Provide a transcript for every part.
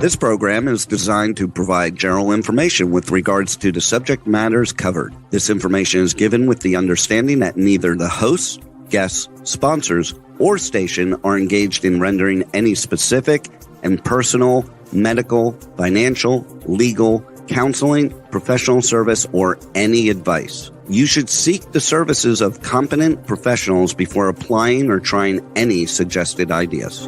This program is designed to provide general information with regards to the subject matters covered. This information is given with the understanding that neither the hosts, guests, sponsors, or station are engaged in rendering any specific and personal, medical, financial, legal, counseling, professional service, or any advice. You should seek the services of competent professionals before applying or trying any suggested ideas.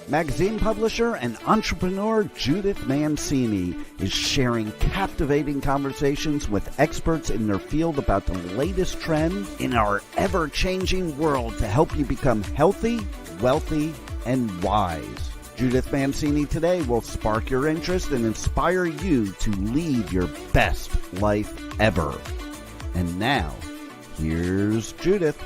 Magazine publisher and entrepreneur Judith Mancini is sharing captivating conversations with experts in their field about the latest trends in our ever-changing world to help you become healthy, wealthy, and wise. Judith Mancini today will spark your interest and inspire you to lead your best life ever. And now, here's Judith.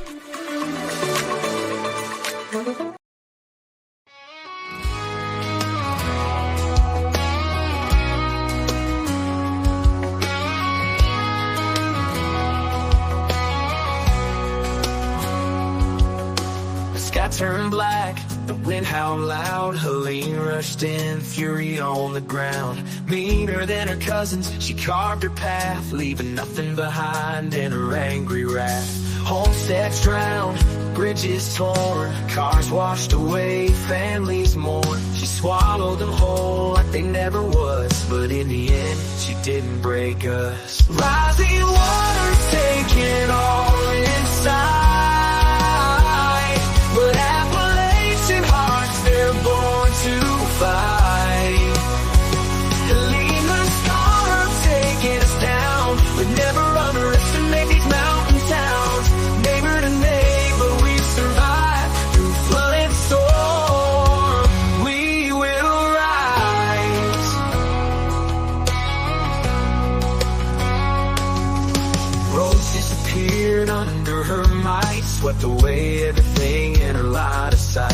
Turned black, the wind howled loud. Helene rushed in, fury on the ground. Meaner than her cousins, she carved her path, leaving nothing behind in her angry wrath. Homesteads drowned, bridges torn, cars washed away, families mourn. She swallowed them whole like they never was, but in the end, she didn't break us. Rising waters taking all inside. But Appalachian hearts, they're born to fight. Helene, the storm taking us down. We'd never underestimate these mountain towns. Neighbor to neighbor, we survive through flood and storm. We will rise. Roads disappeared under her might, swept away everything in her line of sight.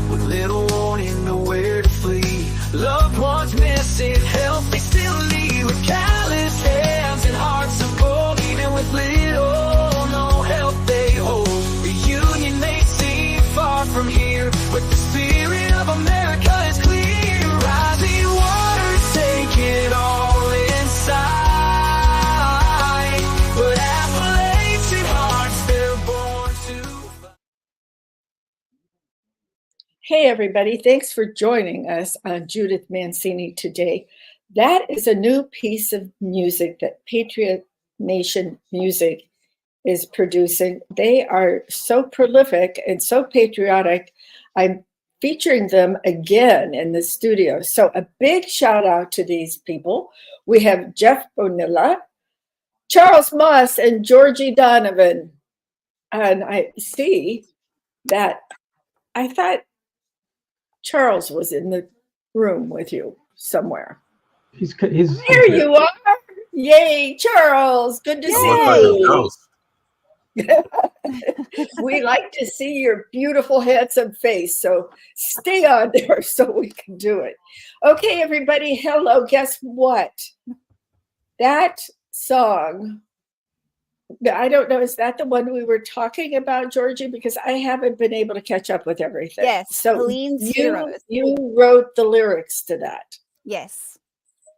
With little warning, nowhere to flee. Loved ones missing, health they still leave. With callous hands and hearts of gold, even with little, no help they hold. Reunion may seem far from here, but the spirit of America is clear. Rising waters take it all inside. But Appalachian hearts, they're born to. Hey everybody, thanks for joining us on Judith Mancini today. That is a new piece of music that Patriot Nation Music is producing. They are so prolific and so patriotic. I'm featuring them again in the studio. So a big shout out to these people. We have Jeff Bonilla, Charles Moss, and Georgie Donovan. And I see that I thought Charles was in the room with you somewhere. There you are. Yay, Charles. Good to see you. We like to see your beautiful, handsome face. So stay on there so we can do it. Okay, everybody. Hello. Guess what? That song, I don't know, is that the one we were talking about, Georgie? Because I haven't been able to catch up with everything. Yes, so Helene's Heroes. You wrote the lyrics to that. Yes.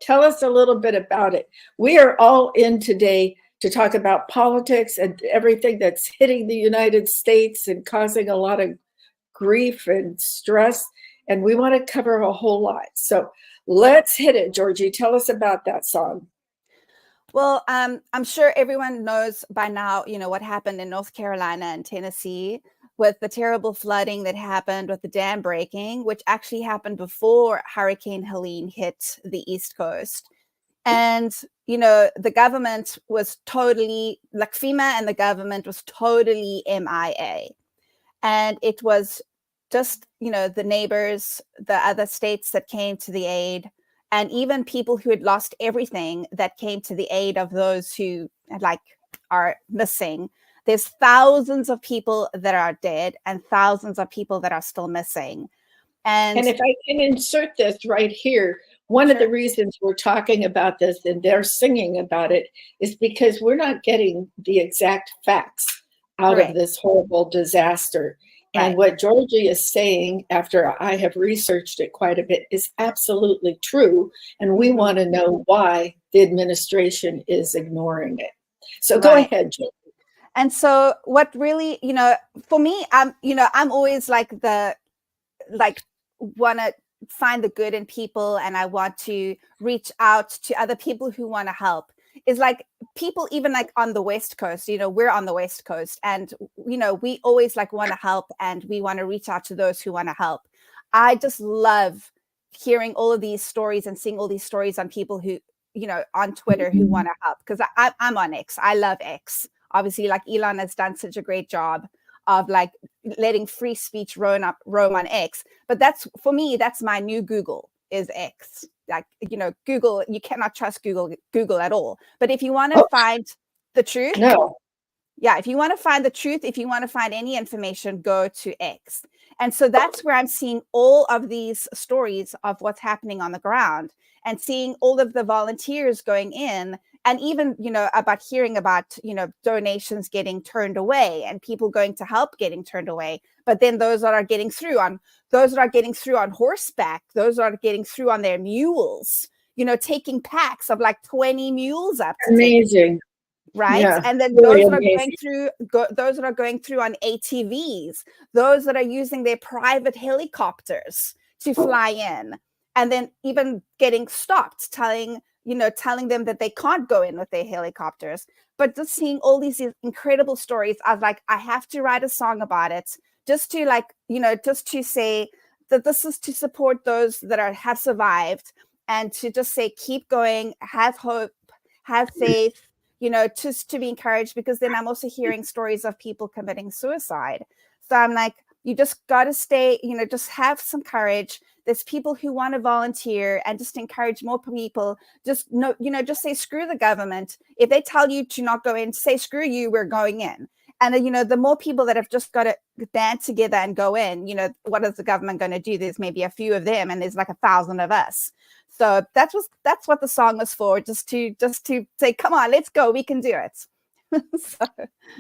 Tell us a little bit about it. We are all in today to talk about politics and everything that's hitting the United States and causing a lot of grief and stress. And we want to cover a whole lot. So let's hit it, Georgie. Tell us about that song. Well, I'm sure everyone knows by now, what happened in North Carolina and Tennessee with the terrible flooding that happened with the dam breaking, which actually happened before Hurricane Helene hit the East Coast. And, the government was totally, like FEMA and the government was totally MIA. And it was just, the neighbors, the other states that came to the aid, and even people who had lost everything that came to the aid of those who are missing. There's thousands of people that are dead and thousands of people that are still missing. And if I can insert this right here, one of the reasons we're talking about this and they're singing about it is because we're not getting the exact facts out of this horrible disaster. And what Georgie is saying, after I have researched it quite a bit, is absolutely true. And we want to know why the administration is ignoring it. So go ahead, Georgie. And so what really, for me, I'm always want to find the good in people, and I want to reach out to other people who want to help. Is like people even like on the West Coast, we're on the West Coast, and we always like want to help, and we want to reach out to those who want to help. I just love hearing all of these stories and seeing all these stories on people who, on Twitter who want to help, because I'm on X. I love X. Obviously, like Elon has done such a great job of like letting free speech roam on X. But that's, for me, that's my new Google, is X. Like, Google, you cannot trust Google at all. But if you want to find the truth, if you want to find the truth, if you want to find any information, go to X. And so that's where I'm seeing all of these stories of what's happening on the ground, and seeing all of the volunteers going in, and even, about hearing about, donations getting turned away, and people going to help getting turned away. But then those that are getting through on horseback, those that are getting through on their mules, taking packs of like 20 mules up. Amazing. Right. Yeah, and then those that are going through on ATVs, those that are using their private helicopters to fly in, and then even getting stopped, telling them that they can't go in with their helicopters. But just seeing all these incredible stories, I was like, I have to write a song about it, just to just to say that this is to support those that have survived, and to just say, keep going, have hope, have faith, just to be encouraged, because then I'm also hearing stories of people committing suicide. So I'm like, you just got to stay, just have some courage. There's people who want to volunteer, and just encourage more people. Just just say, screw the government. If they tell you to not go in, say, screw you, we're going in. And the more people that have just got to band together and go in, what is the government going to do? There's maybe a few of them, and there's like 1,000 of us. So that's what the song was for, just to say, come on, let's go, we can do it. So,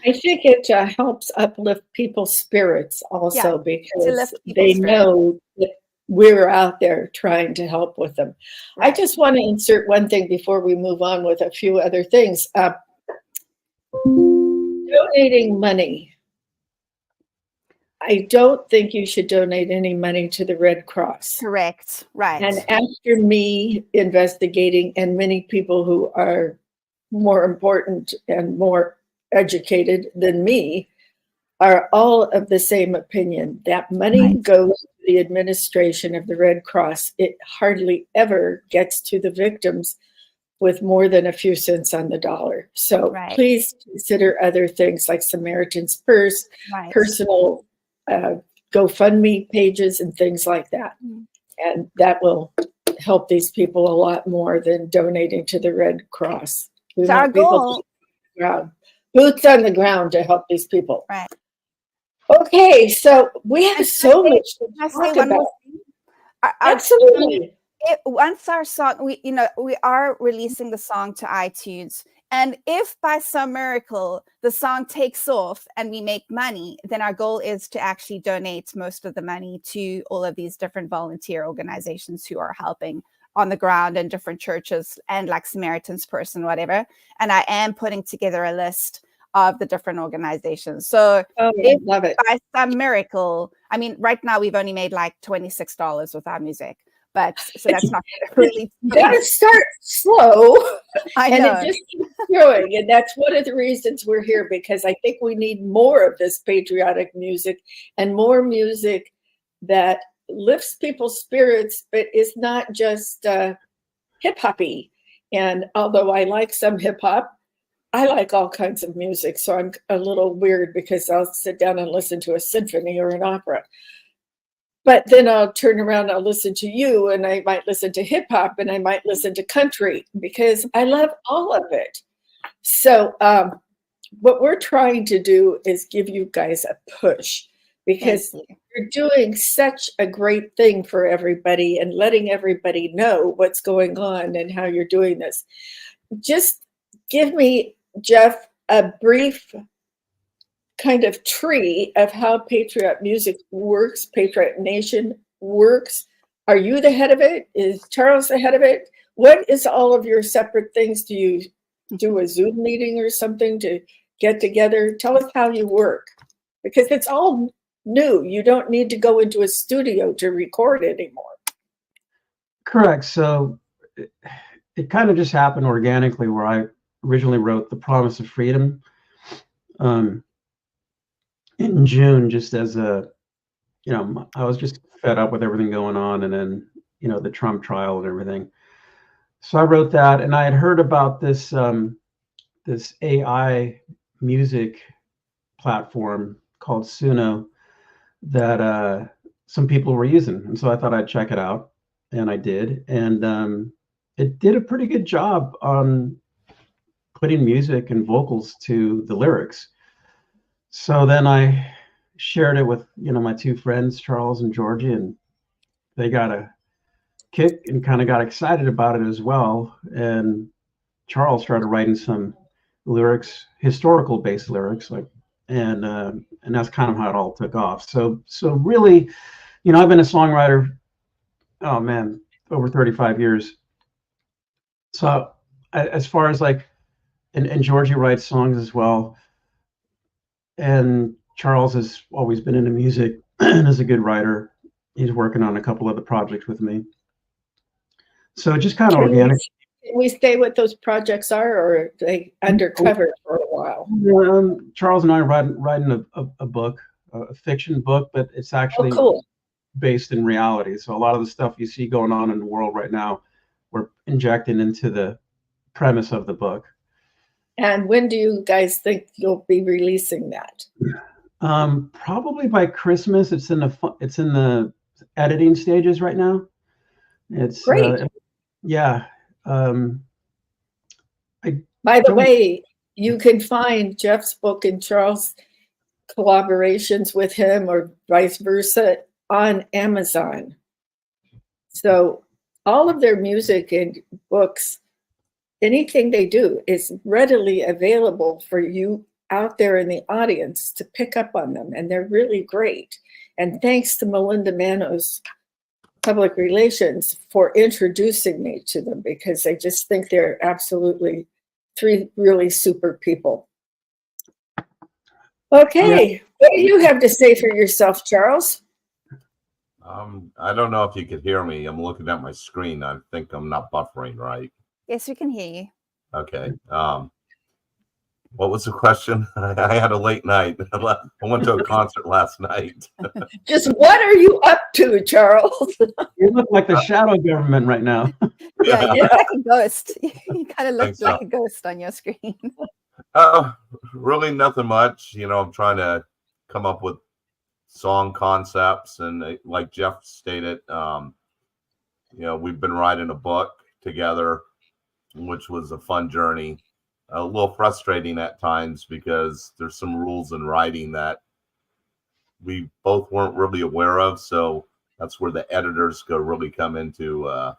I think it helps uplift people's spirits also, because they know that we're out there trying to help with them. Right. I just want to insert one thing before we move on with a few other things. Donating money. I don't think you should donate any money to the Red Cross. Correct. Right. And after me investigating, and many people who are more important and more educated than me are all of the same opinion. That money goes to the administration of the Red Cross. It hardly ever gets to the victims with more than a few cents on the dollar. So please consider other things like Samaritan's Purse, personal GoFundMe pages, and things like that. And that will help these people a lot more than donating to the Red Cross. We want people boots on the ground to help these people. Right. Okay, so we have so much to talk about. Absolutely. Once our song, we are releasing the song to iTunes, and if by some miracle the song takes off and we make money, then our goal is to actually donate most of the money to all of these different volunteer organizations who are helping on the ground in different churches, and like Samaritan's Purse and whatever. And I am putting together a list of the different organizations. So if love it. By some miracle, I mean, right now we've only made like $26 with our music, but so that's not really. Gotta start slow. I know. And it just keeps growing. And that's one of the reasons we're here, because I think we need more of this patriotic music, and more music that lifts people's spirits, but is not just hip-hoppy. And although I like some hip-hop, I like all kinds of music. So I'm a little weird, because I'll sit down and listen to a symphony or an opera. But then I'll turn around, I'll listen to you, and I might listen to hip-hop, and I might listen to country, because I love all of it. So what we're trying to do is give you guys a push, because you're doing such a great thing for everybody, and letting everybody know what's going on and how you're doing this. Just give me, Jeff, a brief kind of tree of how Patriot Music works, Patriot Nation works. Are you the head of it? Is Charles the head of it? What is all of your separate things? Do you do a Zoom meeting or something to get together? Tell us how you work, because it's all new. You don't need to go into a studio to record anymore. Correct. So it kind of just happened organically, where I originally wrote The Promise of Freedom in June, just as a, I was just fed up with everything going on, and then, the Trump trial and everything. So I wrote that, and I had heard about this this AI music platform called Suno that some people were using, and so I thought I'd check it out, and I did, and it did a pretty good job on putting music and vocals to the lyrics. So then I shared it with my two friends, Charles and Georgie, and they got a kick and kind of got excited about it as well. And Charles started writing some lyrics, historical based lyrics, and that's kind of how it all took off. So really, I've been a songwriter, oh man, over 35 years. So as far as and Georgie writes songs as well, and Charles has always been into music and is a good writer. He's working on a couple of the projects with me. So just kind of organic. Can we say what those projects are, or are they undercover for a while? Charles and I are writing a book, a fiction book, but it's actually based in reality. So a lot of the stuff you see going on in the world right now, we're injecting into the premise of the book. And when do you guys think you'll be releasing that? Probably by Christmas. It's in the editing stages right now. It's great. Yeah. By the way, you can find Jeff's book and Charles' collaborations with him, or vice versa, on Amazon. So all of their music and books, anything they do, is readily available for you out there in the audience to pick up on them, and they're really great. And thanks to Melinda Manos, Public Relations, for introducing me to them, because I just think they're absolutely three really super people. Okay, what do you have to say for yourself, Charles? I don't know if you could hear me. I'm looking at my screen. I think I'm not buffering right. Yes, we can hear you. Okay. What was the question? I had a late night. I went to a concert last night. Just what are you up to, Charles? You look like the shadow government right now. Yeah, you look like a ghost. You kind of look like a ghost on your screen. Really nothing much. I'm trying to come up with song concepts, and like Jeff stated, we've been writing a book together, which was a fun journey. A little frustrating at times, because there's some rules in writing that we both weren't really aware of. So that's where the editors really come into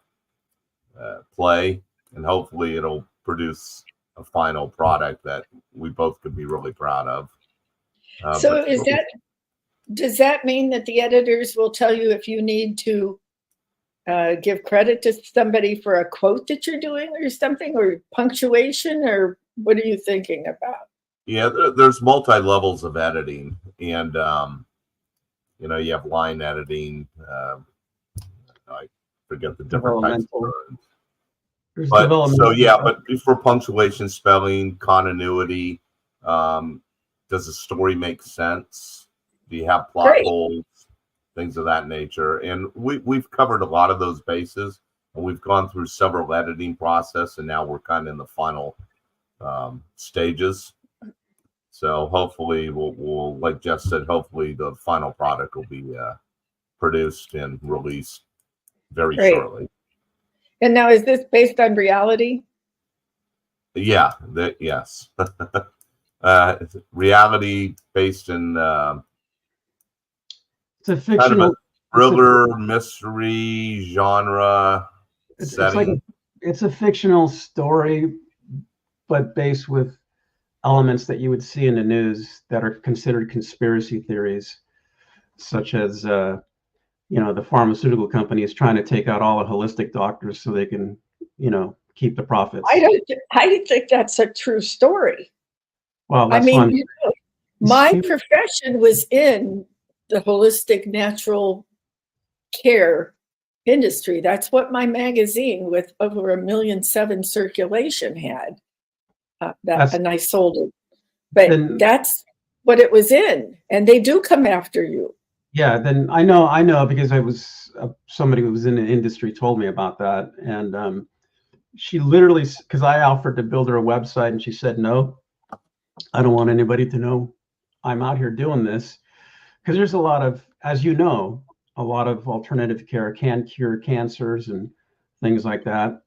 play, and hopefully it'll produce a final product that we both could be really proud of. So does that mean that the editors will tell you if you need to give credit to somebody for a quote that you're doing or something, or punctuation, or what are you thinking about? Yeah, there's multi-levels of editing, and you have line editing. I forget the different types of words. But for punctuation, spelling, continuity, does the story make sense? Do you have plot holes? Things of that nature. And we've covered a lot of those bases, and we've gone through several editing process, and now we're kind of in the final stages. So hopefully we'll, like Jeff said, hopefully the final product will be produced and released very shortly. And now, is this based on reality? Yeah, yes. Reality based in it's a fictional kind of a thriller mystery genre setting. It's a fictional story, but based with elements that you would see in the news that are considered conspiracy theories, such as the pharmaceutical companies trying to take out all the holistic doctors so they can, keep the profits. I think that's a true story. Well, I that's mean, my profession was in the holistic natural care industry. That's what my magazine with over 1.7 million circulation had. And I sold it. But that's what it was in. And they do come after you. Yeah, then I know because I was somebody who was in the industry told me about that. And she literally, because I offered to build her a website and she said, no, I don't want anybody to know I'm out here doing this. Because there's a lot of, as you know, a lot of alternative care can cure cancers and things like that.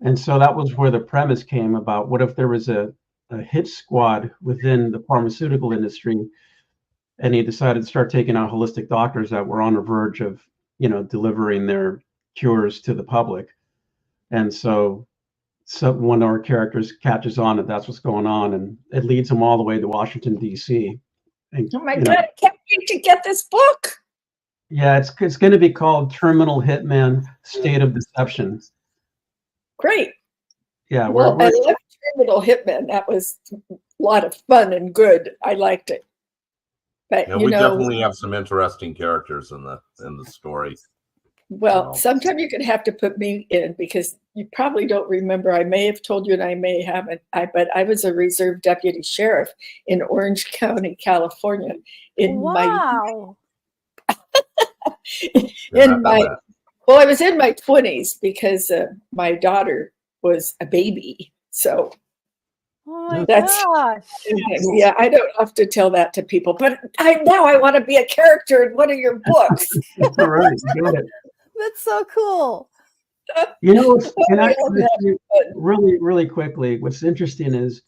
And so that was where the premise came about. What if there was a hit squad within the pharmaceutical industry, and he decided to start taking out holistic doctors that were on the verge of, delivering their cures to the public. And so one of our characters catches on that's what's going on, and it leads him all the way to Washington, D.C. And, oh my God, I can't wait to get this book. Yeah, it's going to be called Terminal Hitman: State of Deception. Great. Yeah, well, I love Terminal Hitman. That was a lot of fun and good. I liked it. But we definitely have some interesting characters in the story. Well, sometime you're going to have to put me in because you probably don't remember. I may have told you and I may haven't. But I was a reserve deputy sheriff in Orange County, California. Wow. I was in my 20s because my daughter was a baby. So gosh. Yeah, I don't have to tell that to people, but now I want to be a character in one of your books. All right, you got it. That's so cool. Really, really quickly, what's interesting is,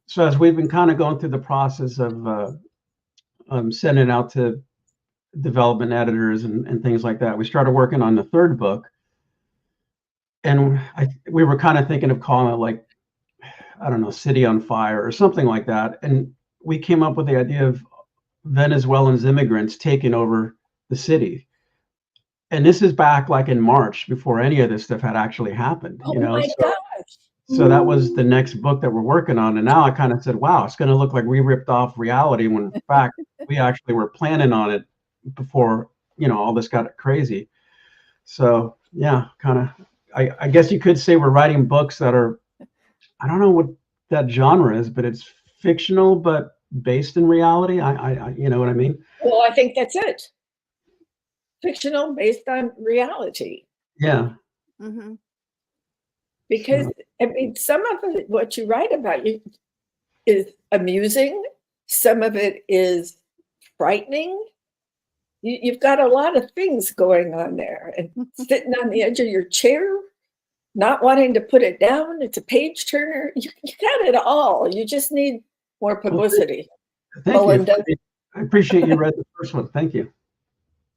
so as we've been kind of going through the process of sending it out to development editors and things like that, we started working on the third book, and we were kind of thinking of calling it like, I don't know, City on Fire or something like that. And we came up with the idea of Venezuelans immigrants taking over the city. And this is back like in March, before any of this stuff had actually happened. Oh my gosh. So that was the next book that we're working on. And now I kind of said, wow, it's going to look like we ripped off reality, when in fact we actually were planning on it before, all this got crazy. So yeah, kind of, I guess you could say we're writing books that are, I don't know what that genre is, but it's fictional, but based in reality. I you know what I mean? Well, I think that's it. Fictional based on reality. Yeah. Mm-hmm. Because I mean, some of it, what you write about is amusing. Some of it is frightening. You've got a lot of things going on there, and sitting on the edge of your chair, not wanting to put it down. It's a page turner. You got it all. You just need more publicity. Well, thank you. I appreciate you read the first one. Thank you.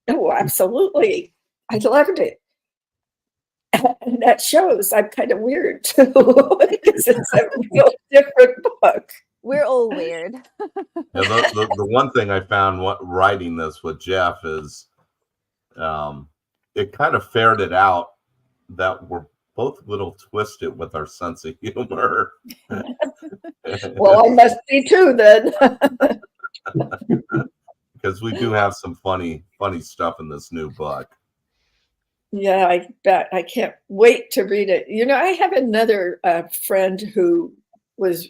Oh, absolutely. I loved it. And that shows I'm kind of weird too, because it's a real different book. We're all weird. The one thing I found writing this with Jeff is it kind of ferreted out that we're both a little twisted with our sense of humor. Well, I must be too then. Because we do have some funny stuff in this new book. Yeah, I bet. I can't wait to read it. I have another friend who was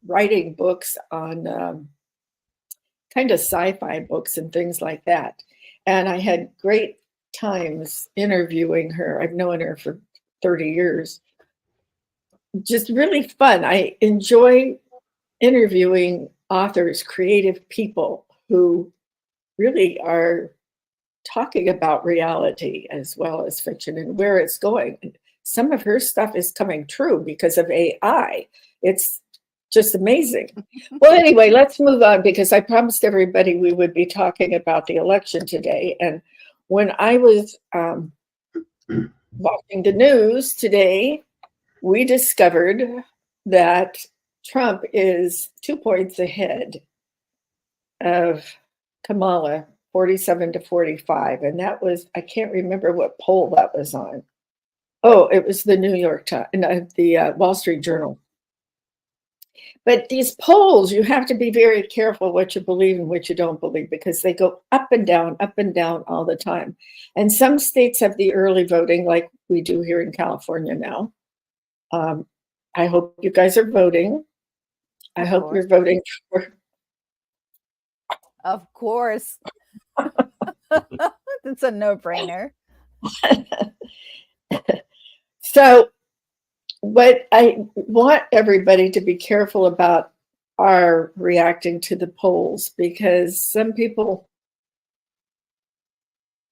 writing books on kind of sci-fi books and things like that. And I had great times interviewing her. I've known her for 30 years. Just really fun. I enjoy interviewing authors, creative people who really are talking about reality as well as fiction and where it's going. Some of her stuff is coming true because of AI. It's just amazing. Well, anyway, let's move on, because I promised everybody we would be talking about the election today. And when I was watching the news today, we discovered that Trump is 2 points ahead of Kamala, 47 to 45. And that was, I can't remember what poll that was on. Oh, it was the New York Times, no, the Wall Street Journal. But these polls, you have to be very careful what you believe and what you don't believe, because they go up and down all the time. And some states have the early voting like we do here in California now. I hope you guys are voting. I hope you're voting for. Of course. It's a no-brainer. So what I want everybody to be careful about are reacting to the polls, because some people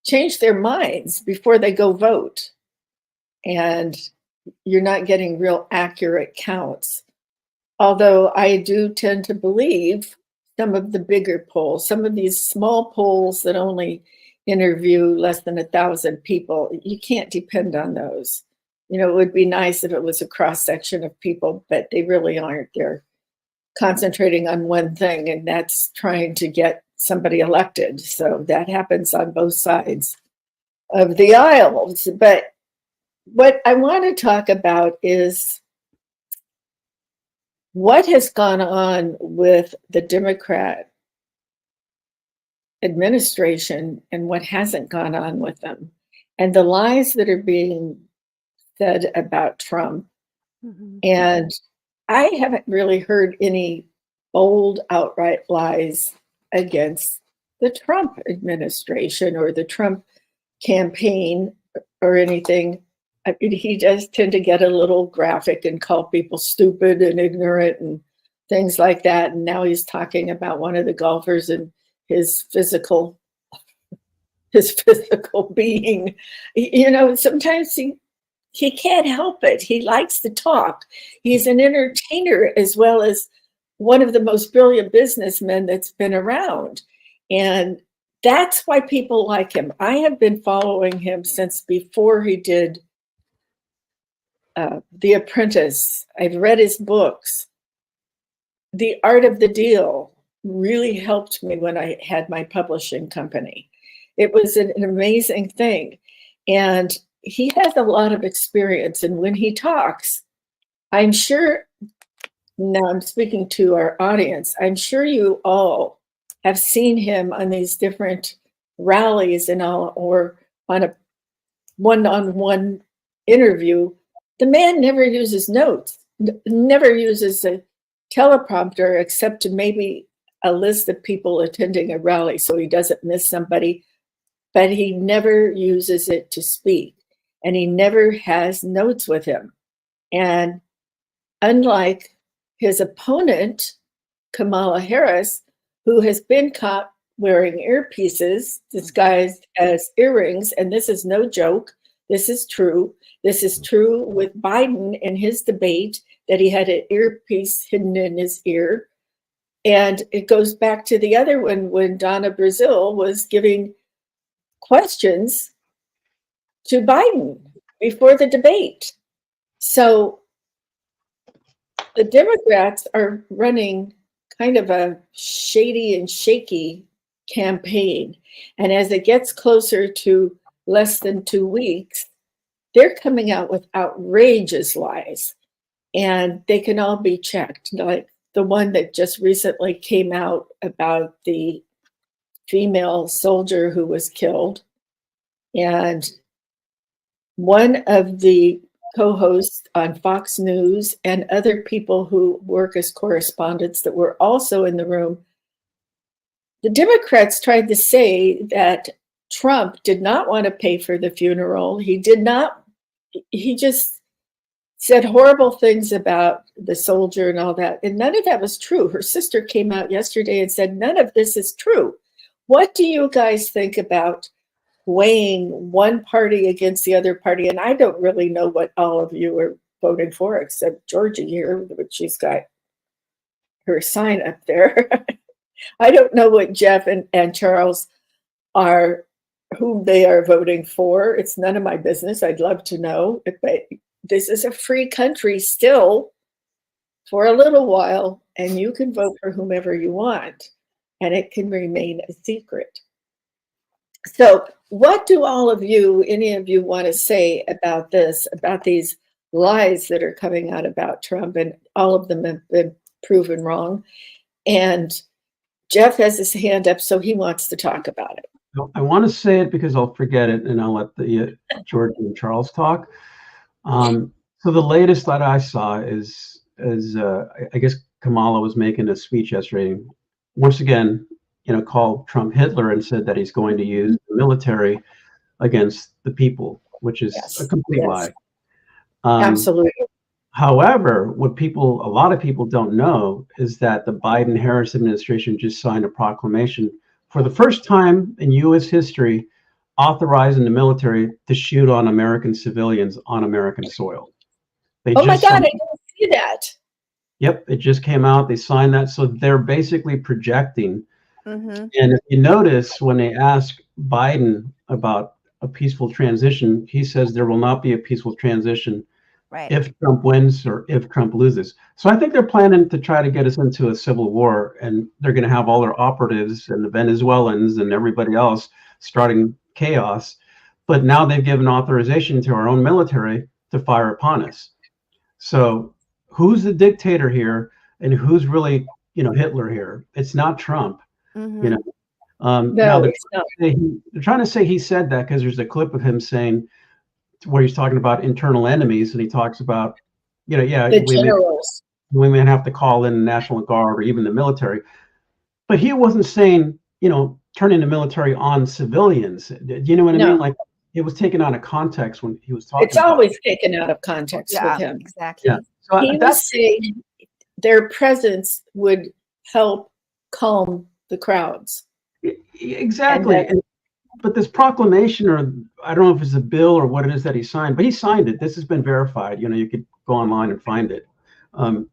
change their minds before they go vote, and you're not getting real accurate counts. Although I do tend to believe some of the bigger polls, some of these small polls that only interview less than 1,000 people, you can't depend on those. You know, it would be nice if it was a cross section of people, but they really aren't. They're concentrating on one thing, and that's trying to get somebody elected. So that happens on both sides of the aisles. But what I want to talk about is what has gone on with the Democrat administration and what hasn't gone on with them, and the lies that are being said about Trump. Mm-hmm. And I haven't really heard any bold, outright lies against the Trump administration or the Trump campaign or anything. I mean, he does tend to get a little graphic and call people stupid and ignorant and things like that. And now he's talking about one of the golfers and his physical being. You know, sometimes he can't help it. He likes to talk. He's an entertainer as well as one of the most brilliant businessmen that's been around. And that's why people like him. I have been following him since before he did The Apprentice. I've read his books. The Art of the Deal really helped me when I had my publishing company. It was an amazing thing. And he has a lot of experience. And when he talks, I'm sure, now I'm speaking to our audience, I'm sure you all have seen him on these different rallies and all, or on a one-on-one interview. The man never uses notes, never uses a teleprompter except to maybe a list of people attending a rally so he doesn't miss somebody, but he never uses it to speak, and he never has notes with him. And unlike his opponent, Kamala Harris, who has been caught wearing earpieces disguised as earrings, and this is no joke, this is true. This is true with Biden in his debate, that he had an earpiece hidden in his ear. And it goes back to the other one when Donna Brazile was giving questions to Biden before the debate. So the Democrats are running kind of a shady and shaky campaign. And as it gets closer to less than 2 weeks, they're coming out with outrageous lies, and they can all be checked. Like the one that just recently came out about the female soldier who was killed. And one of the co-hosts on Fox News and other people who work as correspondents that were also in the room, the Democrats tried to say that Trump did not want to pay for the funeral. He just said horrible things about the soldier and all that. And none of that was true. Her sister came out yesterday and said, none of this is true. What do you guys think about weighing one party against the other party? And I don't really know what all of you are voting for, except Georgie here, but she's got her sign up there. I don't know what Jeff and Charles are, whom they are voting for. It's none of my business. I'd love to know. But this is a free country still, for a little while, and you can vote for whomever you want, and it can remain a secret. So what do any of you want to say about this, about these lies that are coming out about Trump, and all of them have been proven wrong? And Jeff has his hand up, so he wants to talk about it. I want to say it because I'll forget it, and I'll let the George and Charles talk. So the latest that I saw is I guess Kamala was making a speech yesterday, once again, called Trump Hitler and said that he's going to use the military against the people, which is a complete lie. Absolutely. However, what a lot of people don't know is that the Biden-Harris administration just signed a proclamation for the first time in U.S. history, authorizing the military to shoot on American civilians on American soil. Oh my God, I didn't see that. Yep, it just came out. They signed that. So they're basically projecting. Mm-hmm. And if you notice, when they ask Biden about a peaceful transition, he says there will not be a peaceful transition if Trump wins or if Trump loses. So I think they're planning to try to get us into a civil war, and they're going to have all their operatives and the Venezuelans and everybody else starting chaos. But now they've given authorization to our own military to fire upon us. So who's the dictator here, and who's really, Hitler here? It's not Trump. Mm-hmm. Now they're trying to say he said that because there's a clip of him saying, where he's talking about internal enemies, and he talks about, we may have to call in the National Guard or even the military, but he wasn't saying, turning the military on civilians. Do you know what I mean? Like, it was taken out of context when he was talking. It's always taken out of context with him. Exactly. Yeah. So he was saying their presence would help calm the crowds. Exactly. But this proclamation, or I don't know if it's a bill or what it is that he signed, but he signed it. This has been verified. You could go online and find it.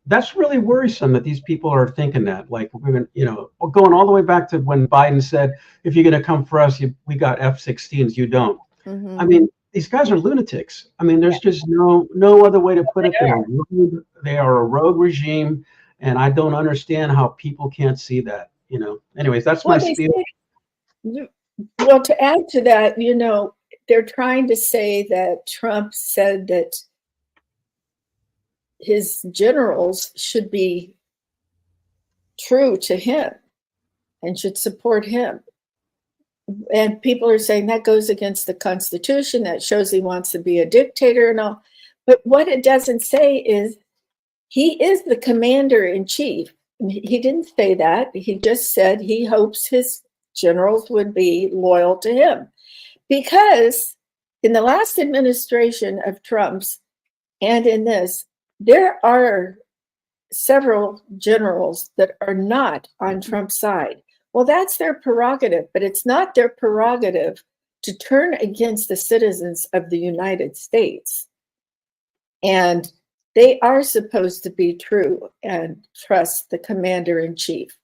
That's really worrisome that these people are thinking that. Like, we're going to, going all the way back to when Biden said, if you're going to come for us, we got F-16s, you don't. Mm-hmm. I mean, these guys are lunatics. I mean, there's just no other way to put it. They are a rogue regime, and I don't understand how people can't see that. Anyways, that's my spiel. Well, to add to that, they're trying to say that Trump said that his generals should be true to him and should support him. And people are saying that goes against the Constitution. That shows he wants to be a dictator and all. But what it doesn't say is he is the commander in chief. He didn't say that. He just said he hopes his generals would be loyal to him, because in the last administration of Trump's and in this, there are several generals that are not on Trump's side. Well, that's their prerogative, but it's not their prerogative to turn against the citizens of the United States. And they are supposed to be true and trust the commander in chief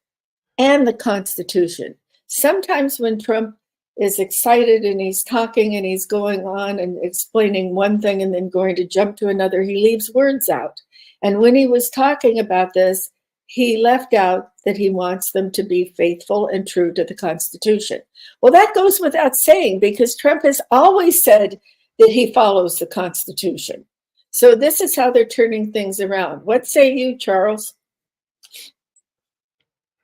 and the Constitution. Sometimes when Trump is excited and he's talking and he's going on and explaining one thing and then going to jump to another, he leaves words out. And when he was talking about this, he left out that he wants them to be faithful and true to the Constitution. Well, that goes without saying, because Trump has always said that he follows the Constitution. So this is how they're turning things around. What say you, Charles?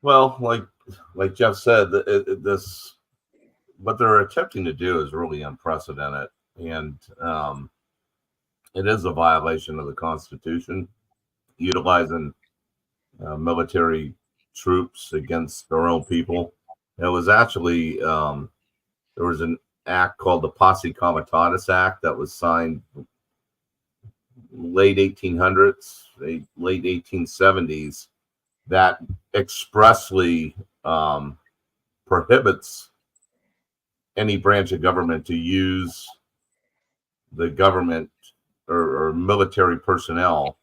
Well, like Jeff said, this what they're attempting to do is really unprecedented, and it is a violation of the Constitution, utilizing military troops against their own people. It was actually there was an act called the Posse Comitatus Act that was signed late 1800s, late 1870s, that expressly prohibits any branch of government to use the government or military personnel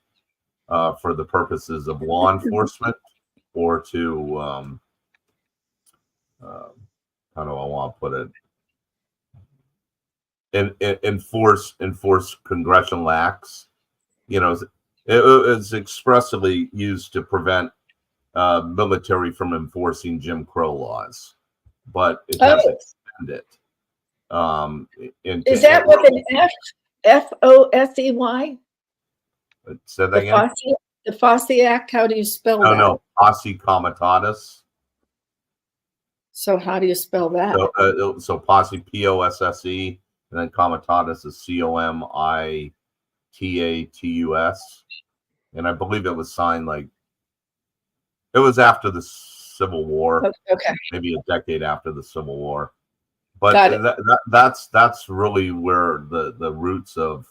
for the purposes of law enforcement or to how do I want to put it? Enforce congressional acts. It was expressly used to prevent military from enforcing Jim Crow laws, but it has extended. Is that with an F-O-S-E-Y? Say that again? The Fossey Act, how do you spell that? No, Posse Comitatus. So how do you spell that? So Posse, P-O-S-S-E, and then Comitatus is C-O-M-I-T-A-T-U-S. And I believe it was signed it was after the Civil War. Okay. Maybe a decade after the Civil War. But that's really where the roots of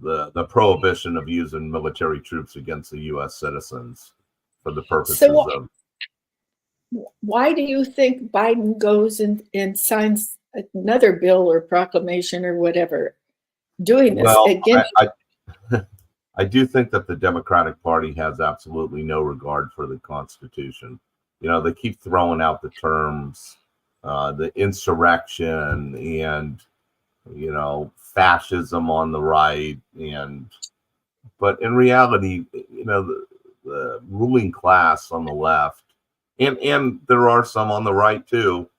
the prohibition of using military troops against the U.S. citizens for the purposes of. Why do you think Biden goes and signs another bill or proclamation or whatever doing this against? I do think that the Democratic Party has absolutely no regard for the Constitution. They keep throwing out the terms, the insurrection and, fascism on the right. But in reality, the ruling class on the left, and there are some on the right too,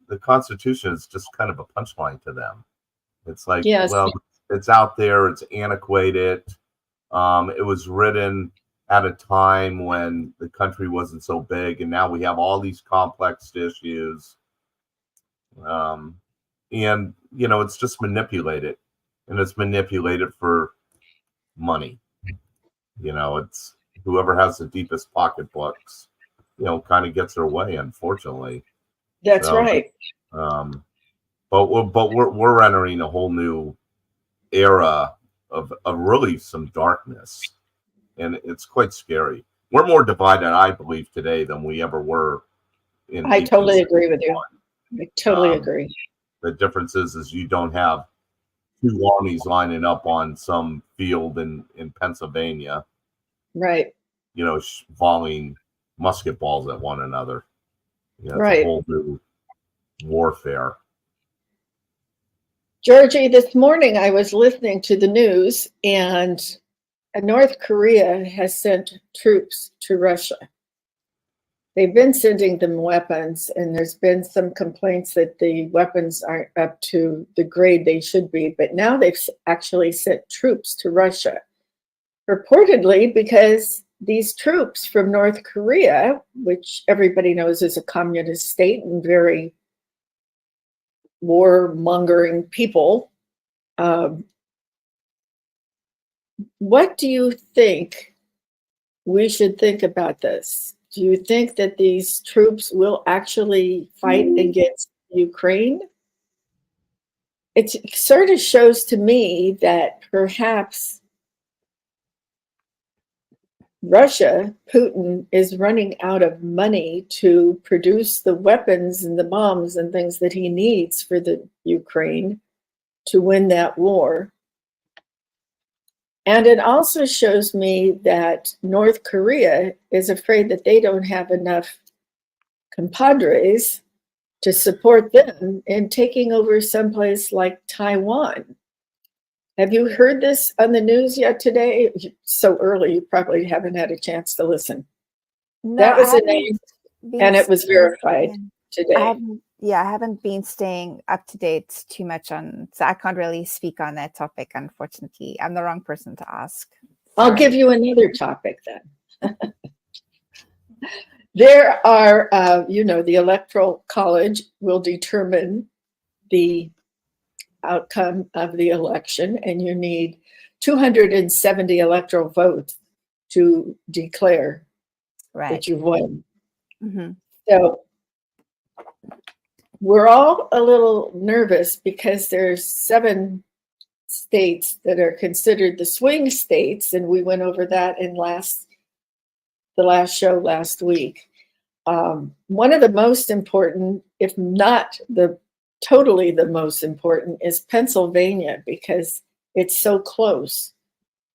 the Constitution is just kind of a punchline to them. It's like, well, it's out there, it's antiquated. It was written at a time when the country wasn't so big, and now we have all these complex issues. And, it's just manipulated, and it's manipulated for money. It's whoever has the deepest pocketbooks, kind of gets their way, unfortunately. That's right. But we're entering a whole new era of really some darkness, and it's quite scary. We're more divided, I believe, today than we ever were. I totally agree with you. I totally agree. The difference is you don't have two armies lining up on some field in Pennsylvania, right? volleying musket balls at one another. It's right. A whole new warfare. Georgie, this morning I was listening to the news, and North Korea has sent troops to Russia. They've been sending them weapons, and there's been some complaints that the weapons aren't up to the grade they should be, but now they've actually sent troops to Russia, purportedly because these troops from North Korea, which everybody knows is a communist state and very war-mongering people. What do you think we should think about this? Do you think that these troops will actually fight against Ukraine? It sort of shows to me that perhaps Russia, Putin, is running out of money to produce the weapons and the bombs and things that he needs for the Ukraine to win that war. And it also shows me that North Korea is afraid that they don't have enough compadres to support them in taking over someplace like Taiwan. Have you heard this on the news yet today? So early, you probably haven't had a chance to listen. No, that was a name, and it was verified today. I haven't been staying up to date too much on, so I can't really speak on that topic, unfortunately. I'm the wrong person to ask. Sorry. I'll give you another topic then. There are, the Electoral College will determine the outcome of the election, and you need 270 electoral votes to declare that you've won. Mm-hmm. So we're all a little nervous because there's 7 states that are considered the swing states, and we went over that in the last show last week. One of the most important, if not totally the most important, is Pennsylvania, because it's so close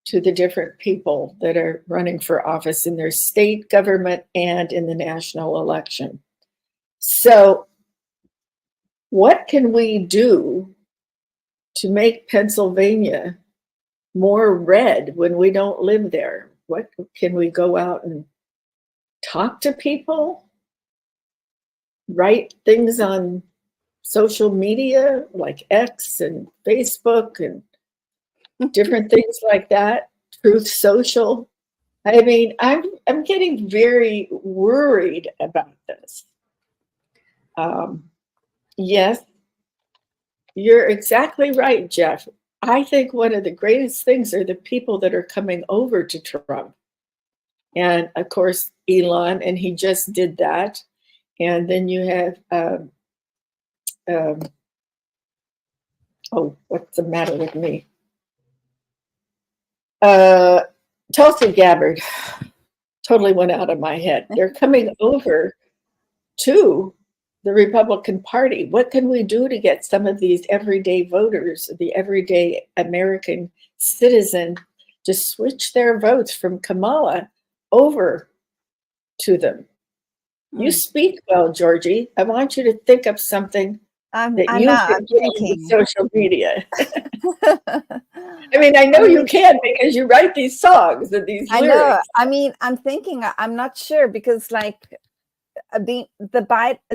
to the different people that are running for office in their state government and in the national election. So what can we do to make Pennsylvania more red when we don't live there? What can we go out and talk to people? Write things on social media like X and Facebook and different things like that. Truth Social. I mean, I'm getting very worried about this. Yes, you're exactly right, Jeff. I think one of the greatest things are the people that are coming over to Trump. And of course, Elon, and he just did that. And then you have, oh, what's the matter with me? Tulsi Gabbard totally went out of my head. They're coming over to the Republican Party. What can we do to get some of these everyday voters, the everyday American citizen, to switch their votes from Kamala over to them? You speak well, Georgie. I want you to think of something that you can get on social media. I mean, I know you can because you write these songs and these lyrics. I know. I mean, I'm thinking, I'm not sure because like the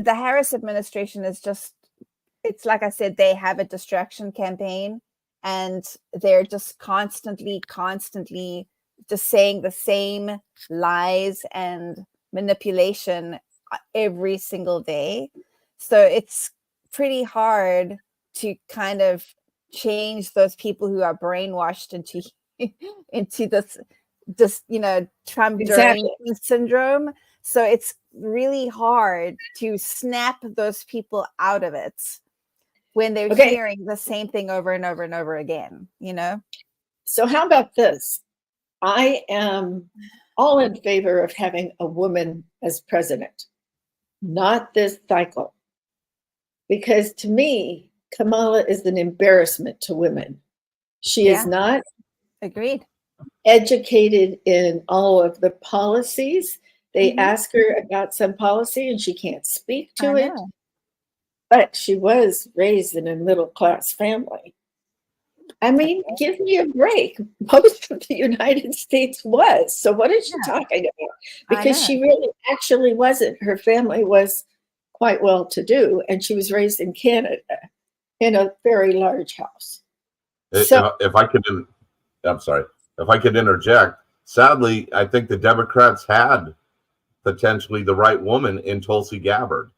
Harris administration is just, it's like I said, they have a distraction campaign and they're just constantly just saying the same lies and manipulation every single day. So it's pretty hard to kind of change those people who are brainwashed into this Trump Exactly. syndrome. So it's really hard to snap those people out of it when they're hearing the same thing over and over and over again, So how about this? I am all in favor of having a woman as president, not this cycle. Because to me, Kamala is an embarrassment to women. She is not educated in all of the policies. They ask her about some policy and she can't speak to it. But she was raised in a middle-class family. I mean, give me a break. Most of the United States was. So what is she talking about? Because she really actually wasn't. Her family was quite well to do, and she was raised in Canada in a very large house. So if I could interject, sadly, I think the Democrats had potentially the right woman in Tulsi Gabbard.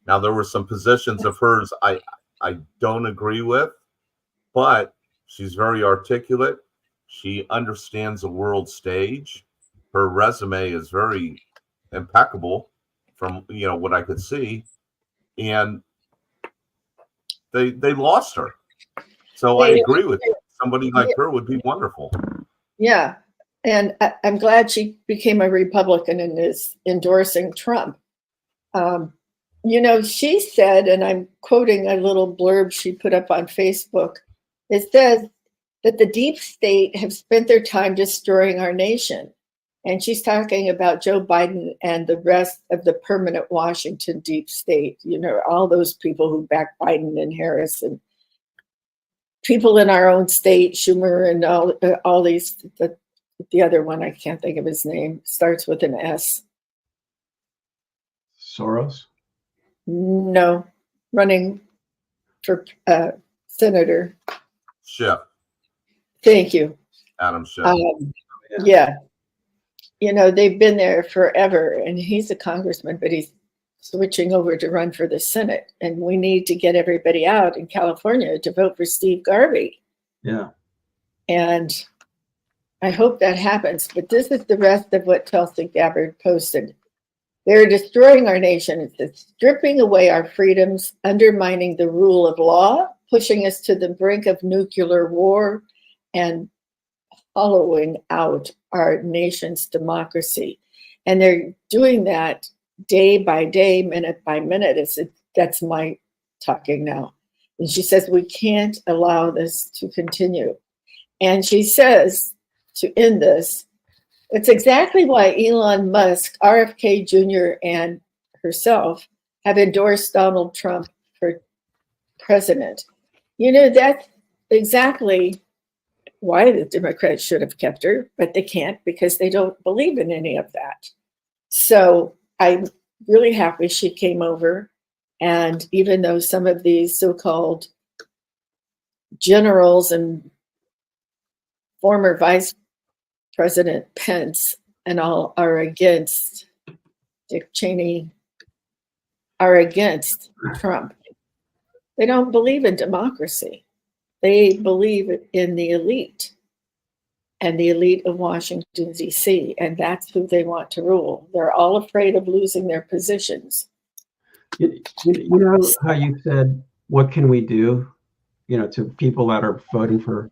Now, there were some positions of hers I don't agree with, but she's very articulate. She understands the world stage. Her resume is very impeccable from what I could see, and they lost her. So I agree with you. Somebody like her would be wonderful. Yeah, and I'm glad she became a Republican and is endorsing Trump. She said, and I'm quoting a little blurb she put up on Facebook. It says that the deep state have spent their time destroying our nation. And she's talking about Joe Biden and the rest of the permanent Washington deep state, all those people who back Biden and Harris and people in our own state, Schumer and all these, the other one, I can't think of his name, starts with an S. Soros? No, running for senator. Schiff. Thank you. Adam Schiff. Yeah. They've been there forever, and he's a congressman, but he's switching over to run for the Senate. And we need to get everybody out in California to vote for Steve Garvey. Yeah. And I hope that happens. But this is the rest of what Tulsi Gabbard posted. They're destroying our nation. It's stripping away our freedoms, undermining the rule of law, pushing us to the brink of nuclear war, and hollowing out our nation's democracy. And they're doing that day by day, minute by minute. That's my talking now. And she says, we can't allow this to continue. And she says, to end this, it's exactly why Elon Musk, RFK Jr., and herself have endorsed Donald Trump for president. That's exactly why the Democrats should have kept her, but they can't because they don't believe in any of that. So I'm really happy she came over. And even though some of these so-called generals and former Vice President Pence and all are against Dick Cheney, are against Trump, they don't believe in democracy. They believe in the elite and the elite of Washington, D.C., and that's who they want to rule. They're all afraid of losing their positions. You know how you said, what can we do, to people that are voting for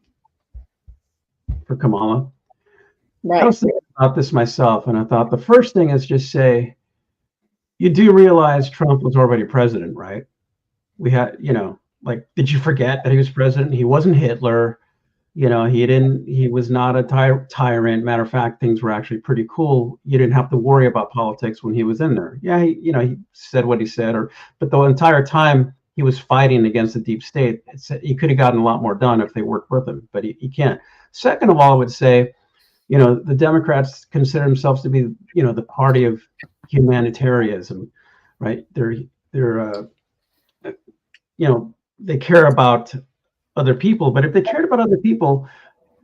Kamala? Right. I was thinking about this myself, and I thought the first thing is just say, you do realize Trump was already president, right? We had, did you forget that he was president? He wasn't Hitler. He was not a tyrant. Matter of fact, things were actually pretty cool. You didn't have to worry about politics when he was in there. Yeah, he said what he said, but the entire time he was fighting against the deep state. He could have gotten a lot more done if they worked with him, but he can't. Second of all, I would say, the Democrats consider themselves to be, the party of humanitarianism, right? They care about other people, but if they cared about other people,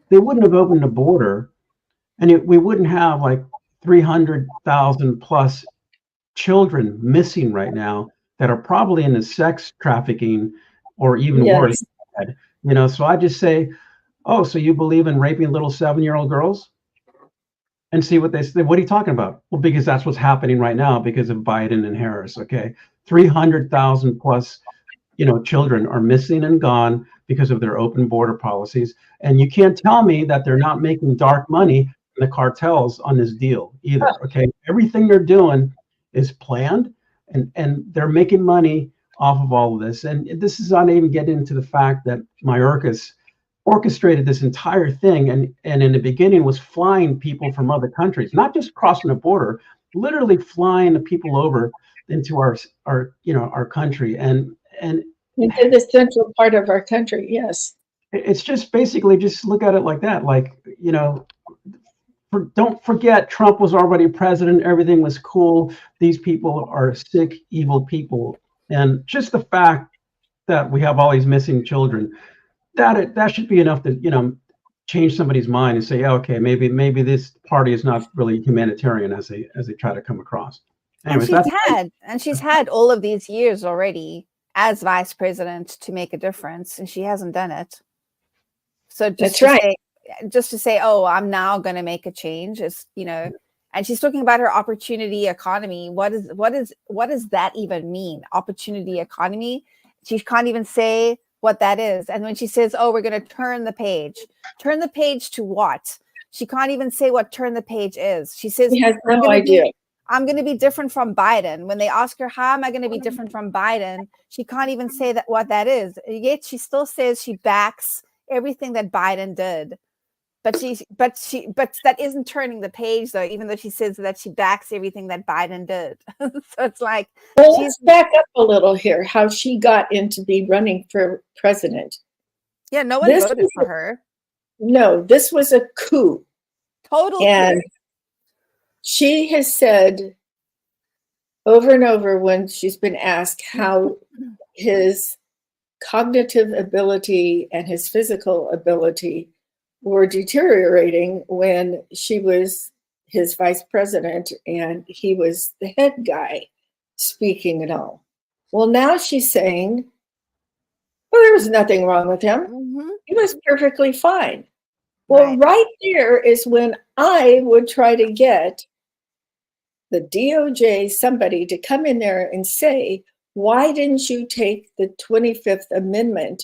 they wouldn't have opened a border, and we wouldn't have like 300,000 plus children missing right now that are probably in the sex trafficking or even worse. So I just say, oh, so you believe in raping little 7-year-old girls? And see what they say. What are you talking about? Well, because that's what's happening right now because of Biden and Harris. Okay, 300,000 plus, children are missing and gone because of their open border policies. And you can't tell me that they're not making dark money in the cartels on this deal either. Okay, everything they're doing is planned, and they're making money off of all of this. And this is not even getting into the fact that Mayorkas orchestrated this entire thing, and in the beginning was flying people from other countries, not just crossing the border, literally flying the people over into our country and into the central part of our country. Yes, it's just basically just look at it like that. Like, don't forget Trump was already president. Everything was cool. These people are sick, evil people, and just the fact that we have all these missing children. That should be enough to change somebody's mind and say, yeah, okay, maybe this party is not really humanitarian as they try to come across. Anyways, and she's had all of these years already as vice president to make a difference, and she hasn't done it. So just to say, oh, I'm now going to make a change is, and she's talking about her opportunity economy. What does that even mean? Opportunity economy? She can't even say what that is. And when she says, oh, we're going to turn the page to what? She can't even say what turn the page is. She says, she has no idea. I'm going to be different from Biden. When they ask her, how am I going to be different from Biden? She can't even say what that is. Yet she still says she backs everything that Biden did. But that isn't turning the page, though, even though she says that she backs everything that Biden did. So it's like, let's back up a little here, how she got into be running for president. Yeah, no one voted for her. No, this was a coup. Total and coup. She has said over and over when she's been asked how his cognitive ability and his physical ability were deteriorating when she was his vice president and he was the head guy speaking and all. Well, now she's saying, well, there was nothing wrong with him. Mm-hmm. He was perfectly fine. Well, right there is when I would try to get the DOJ, somebody to come in there and say, why didn't you take the 25th Amendment,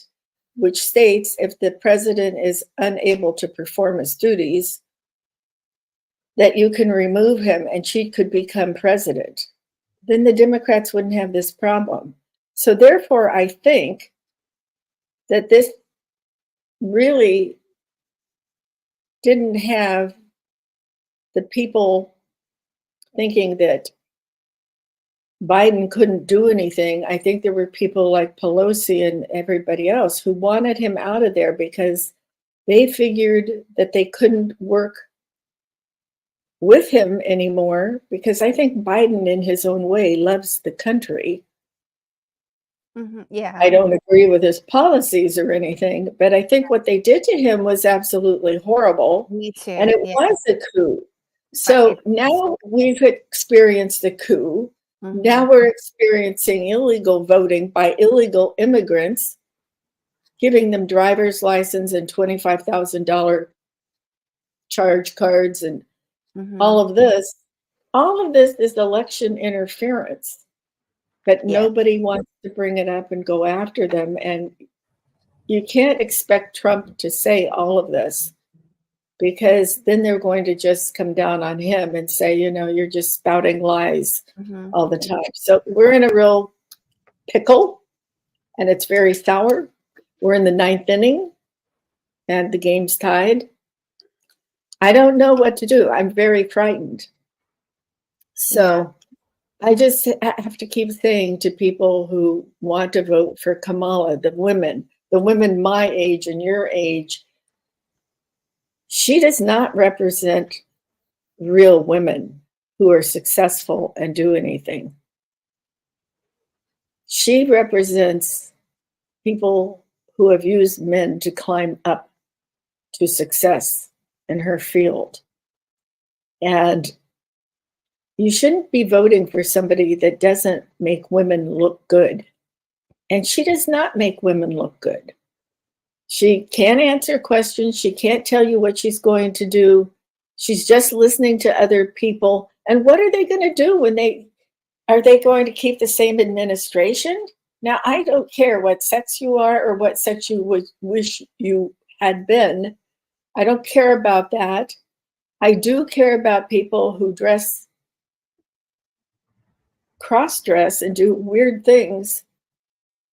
which states if the president is unable to perform his duties, that you can remove him and she could become president? Then the Democrats wouldn't have this problem. So therefore, I think that this really didn't have the people thinking that Biden couldn't do anything. I think there were people like Pelosi and everybody else who wanted him out of there because They figured that they couldn't work with him anymore because I think Biden, in his own way, loves the country. Yeah. I don't agree with his policies or anything, but I think what they did to him was absolutely horrible. Me too. And it was a coup. So now we've experienced a coup. Now we're experiencing illegal voting by illegal immigrants, giving them driver's license and $25,000 charge cards and all of this. All of this is election interference, but nobody wants to bring it up and go after them. And you can't expect Trump to say all of this, because then they're going to just come down on him and say, you know, you're just spouting lies all the time. So we're in a real pickle, and it's very sour. We're in the 9th inning, and the game's tied. I don't know what to do. I'm very frightened. So I just have to keep saying to people who want to vote for Kamala, the women my age and your age, she does not represent real women who are successful and do anything. She represents people who have used men to climb up to success in her field. And you shouldn't be voting for somebody that doesn't make women look good. And she does not make women look good. She can't answer questions. She can't tell you what she's going to do. She's just listening to other people. And what are they going to do when are they going to keep the same administration? Now, I don't care what sex you are or what sex you would wish you had been. I don't care about that. I do care about people who cross-dress and do weird things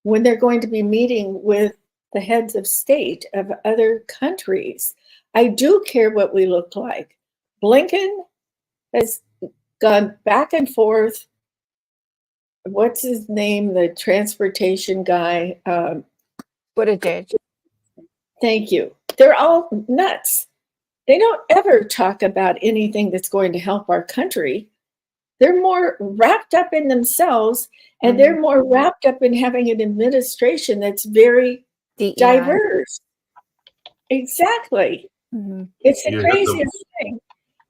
when they're going to be meeting with the heads of state of other countries. I do care what we look like. Blinken has gone back and forth. What's his name? The transportation guy. Buttigieg. Thank you. They're all nuts. They don't ever talk about anything that's going to help our country. They're more wrapped up in themselves, and they're more wrapped up in having an administration that's very diverse. Exactly. It's the craziest thing.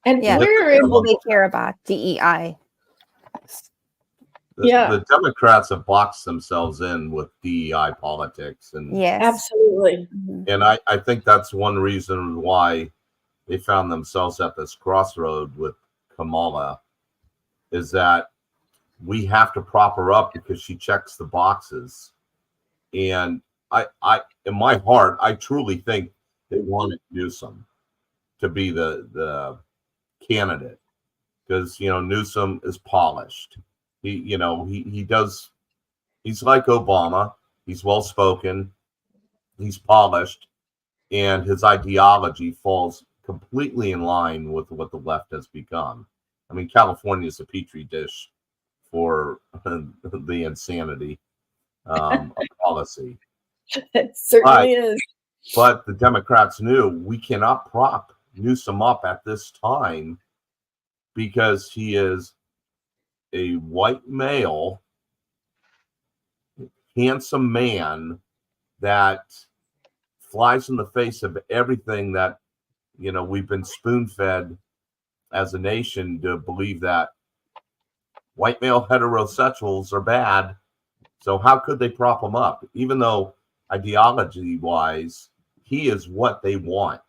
And we're able to care about DEI. The Democrats have boxed themselves in with DEI politics, and absolutely. And I think that's one reason why they found themselves at this crossroad with Kamala, is that we have to prop her up because she checks the boxes. And I in my heart, I truly think they wanted Newsom to be the candidate, because Newsom is polished. He's like Obama. He's well spoken, he's polished, and his ideology falls completely in line with what the left has become. I mean, California is a petri dish for the insanity of policy. It certainly is. But the Democrats knew we cannot prop Newsom up at this time, because he is a white male, handsome man that flies in the face of everything that we've been spoon-fed as a nation to believe, that white male heterosexuals are bad. So how could they prop him up? Even though ideology-wise, he is what they want.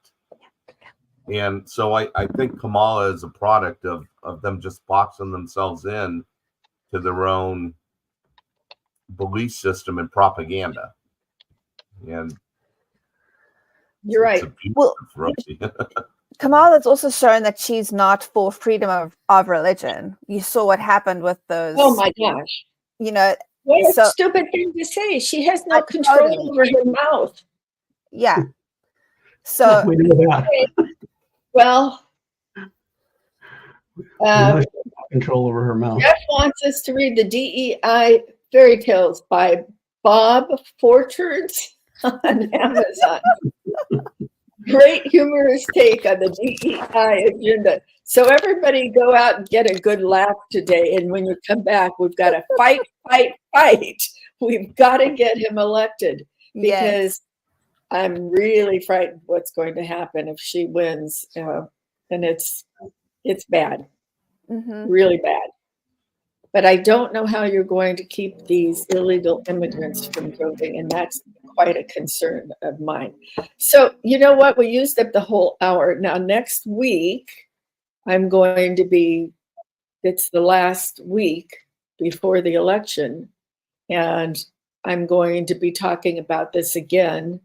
And so I think Kamala is a product of them just boxing themselves in to their own belief system and propaganda. And you're right. Well, Kamala's also shown that she's not for freedom of religion. You saw what happened with those. Oh my gosh. What a stupid thing to say. She has no control over her mouth. Yeah. So we know that. Well, control over her mouth. Jeff wants us to read the DEI fairy tales by Bob Forters on Amazon. great humorous take on the DEI agenda. So everybody go out and get a good laugh today. And when you come back, we've got to fight, fight, fight. We've got to get him elected because I'm really frightened what's going to happen if she wins. And it's bad, really bad. But I don't know how you're going to keep these illegal immigrants from voting, and that's quite a concern of mine. So you know what? We used up the whole hour. Now next week, I'm going to be, it's the last week before the election, and I'm going to be talking about this again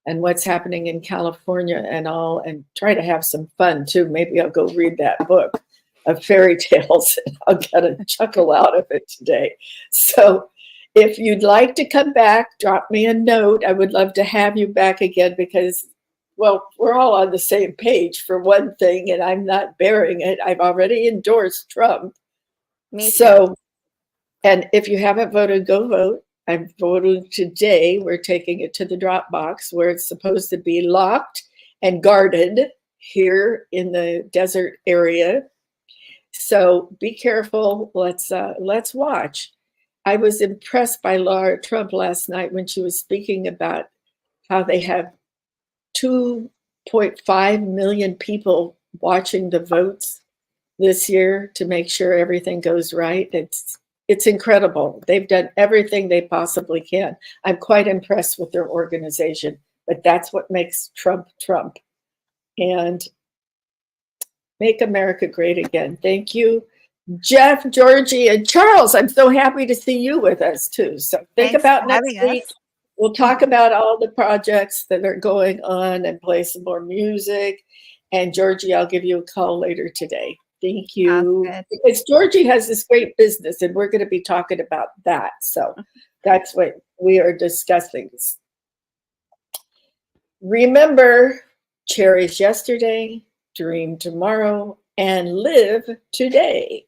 and what's happening in California and all, and try to have some fun too. Maybe I'll go read that book of fairy tales and I'll get a chuckle out of it today. So if you'd like to come back, drop me a note. I would love to have you back again because, well, we're all on the same page for one thing, and I'm not bearing it. I've already endorsed Trump. Me too. So, and if you haven't voted, go vote. I'm voting today. We're taking it to the drop box where it's supposed to be locked and guarded here in the desert area. So be careful. Let's watch. I was impressed by Laura Trump last night when she was speaking about how they have 2.5 million people watching the votes this year to make sure everything goes right. It's incredible. They've done everything they possibly can. I'm quite impressed with their organization, but that's what makes Trump Trump. And make America great again. Thank you, Jeff, Georgie, and Charles. I'm so happy to see you with us too. So think about next week. We'll talk about all the projects that are going on and play some more music. And Georgie, I'll give you a call later today. Thank you. Because Georgie has this great business and we're going to be talking about that. So that's what we are discussing. Remember, cherish yesterday, dream tomorrow, and live today.